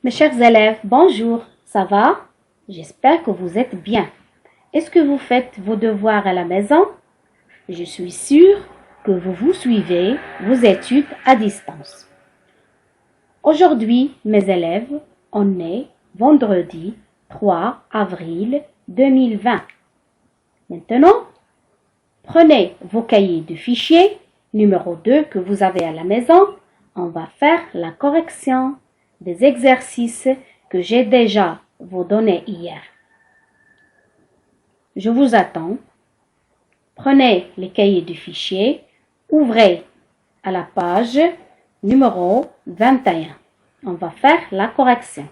Mes chers élèves, bonjour, ça va? J'espère que vous êtes bien. Est-ce que vous faites vos devoirs à la maison? Je suis sûre que vous suivez vos études à distance. Aujourd'hui, mes élèves, on est vendredi 3 avril 2020. Maintenant, prenez vos cahiers de fichiers, numéro 2 que vous avez à la maison. On va faire la correction des exercices que j'ai déjà vous donnés hier. Je vous attends. Prenez les cahiers de fichiers, ouvrez à la page numéro 21. On va faire la correction.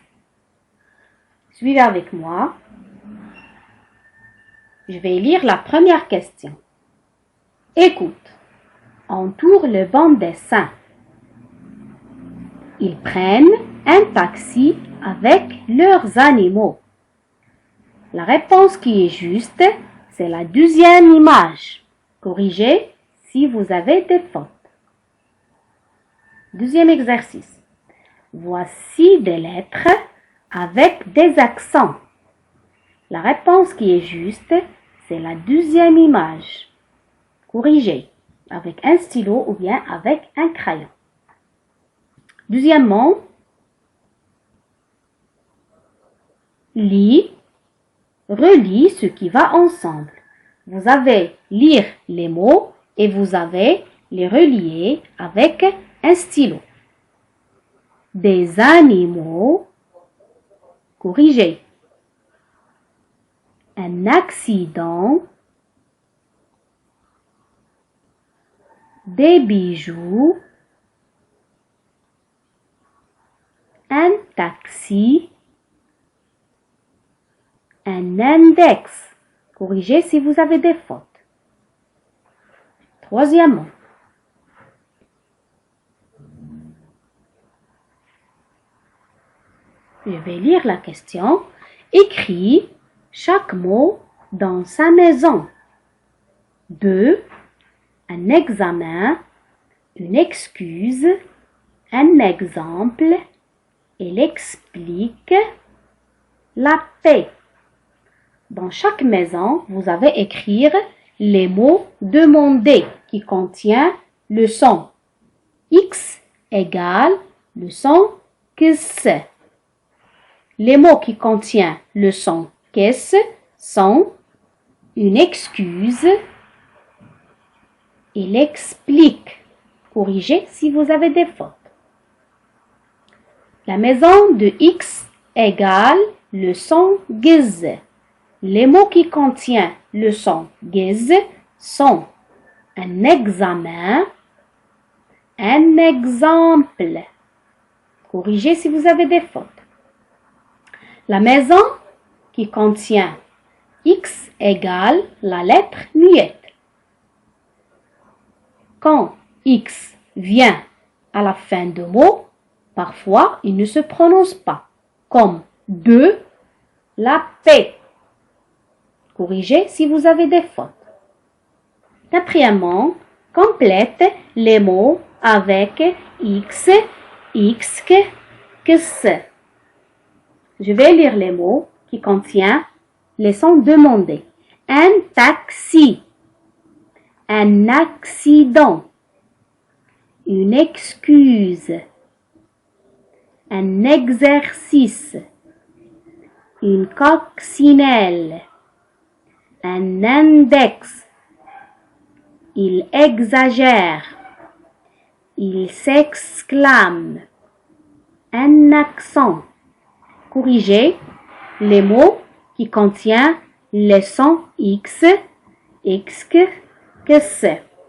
Suivez avec moi. Je vais lire la première question. Écoute, entoure le banc dessin. Ils prennent un taxi avec leurs animaux. La réponse qui est juste, c'est la deuxième image. Corrigez si vous avez des fautes. Deuxième exercice. Voici des lettres avec des accents. La réponse qui est juste, c'est la deuxième image. Corrigez avec un stylo ou bien avec un crayon. Deuxièmement, lis, relis ce qui va ensemble. Vous avez lire les mots et vous avez les relier avec un stylo. Des animaux, corrigez. Un accident, des bijoux, un taxi, un index. Corrigez si vous avez des fautes. Troisièmement, je vais lire la question. Écris chaque mot dans sa maison. 2. Un examen, une excuse, un exemple. Il explique la paix. Dans chaque maison, vous avez écrire les mots demandés qui contient le son X égale le son KS. Les mots qui contiennent le son KS sont une excuse. Il explique. Corrigez si vous avez des fautes. La maison de X égale le son GZ. Les mots qui contiennent le son GZ sont un examen, un exemple. Corrigez si vous avez des fautes. La maison qui contient X égale la lettre muette. Quand X vient à la fin de mot, parfois il ne se prononce pas, comme de, la paix. Corrigez si vous avez des fautes. Quatrièmement, complète les mots avec X, XQ, KS. Je vais lire les mots qui contiennent les sons demandés. Un taxi, un accident, une excuse, un exercice, une coccinelle, un index, il exagère, il s'exclame, un accent. Corrigez les mots qui contiennent les sons X, XQ, KS,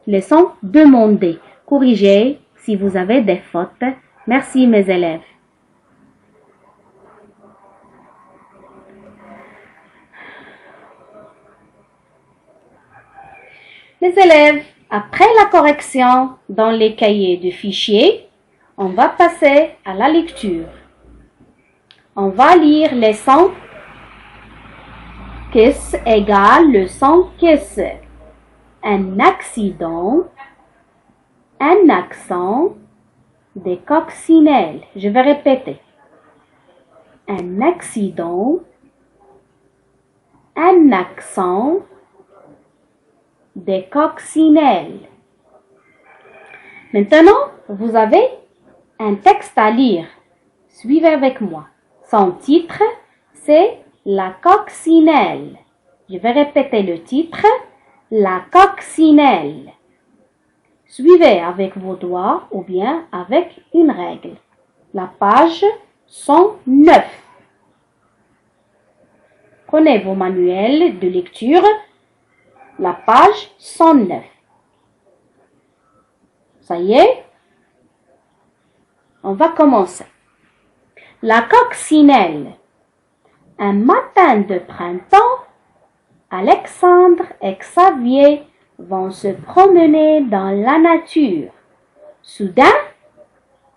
les sons demandés. Corrigez si vous avez des fautes. Merci mes élèves. Les élèves, après la correction dans les cahiers de fichiers, on va passer à la lecture. On va lire les sons KISS égale le son KISS. Un accident, un accent, des coccinelles. Je vais répéter. un accident, un accent, des coccinelles. Maintenant, vous avez un texte à lire. Suivez avec moi. Son titre, c'est La coccinelle. Je vais répéter le titre. La coccinelle. Suivez avec vos doigts ou bien avec une règle. La page 109. Prenez vos manuels de lecture. La page 109. Ça y est? On va commencer. La coccinelle. Un matin de printemps, Alexandre et Xavier vont se promener dans la nature. Soudain,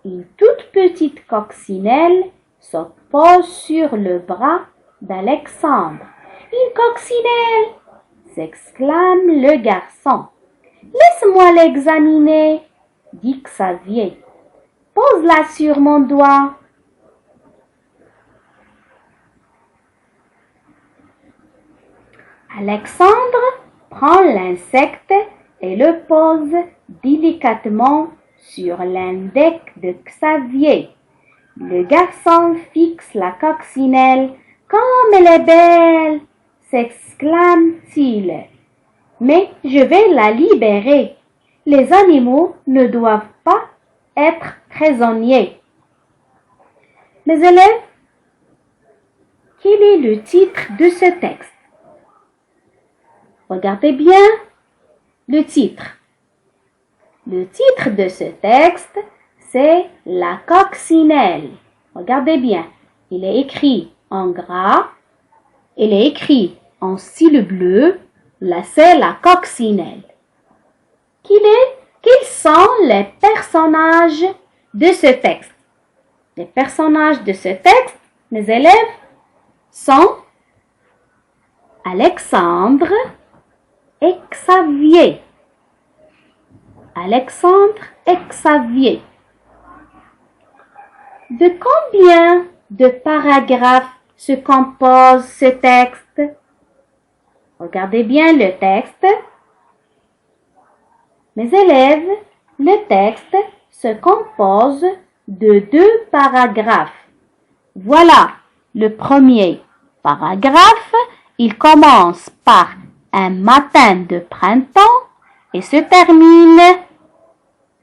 une toute petite coccinelle se pose sur le bras d'Alexandre. Une coccinelle! S'exclame le garçon. Laisse-moi l'examiner, dit Xavier. Pose-la sur mon doigt. Alexandre prend l'insecte et le pose délicatement sur l'index de Xavier. Le garçon fixe la coccinelle. Comme elle est belle! S'exclame-t-il. Mais je vais la libérer. Les animaux ne doivent pas être prisonniers. Mes élèves, quel est le titre de ce texte? Regardez bien le titre. Le titre de ce texte, c'est La coccinelle. Regardez bien, il est écrit en gras, il est écrit en stylo bleu, là c'est la coccinelle. Quels sont les personnages de ce texte? Les personnages de ce texte, mes élèves, sont Alexandre et Xavier. Alexandre et Xavier. De combien de paragraphes se compose ce texte? Regardez bien le texte. Mes élèves, le texte se compose de 2 paragraphes. Voilà le premier paragraphe. Il commence par un matin de printemps et se termine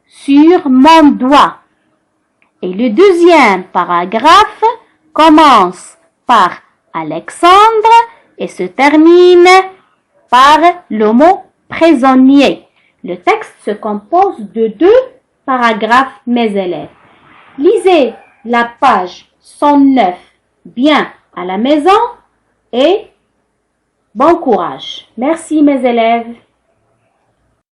sur mon doigt. Et le deuxième paragraphe commence par Alexandre et se termine par le mot prisonnier. Le texte se compose de 2 paragraphes, mes élèves. Lisez la page 109 bien à la maison et bon courage. Merci mes élèves.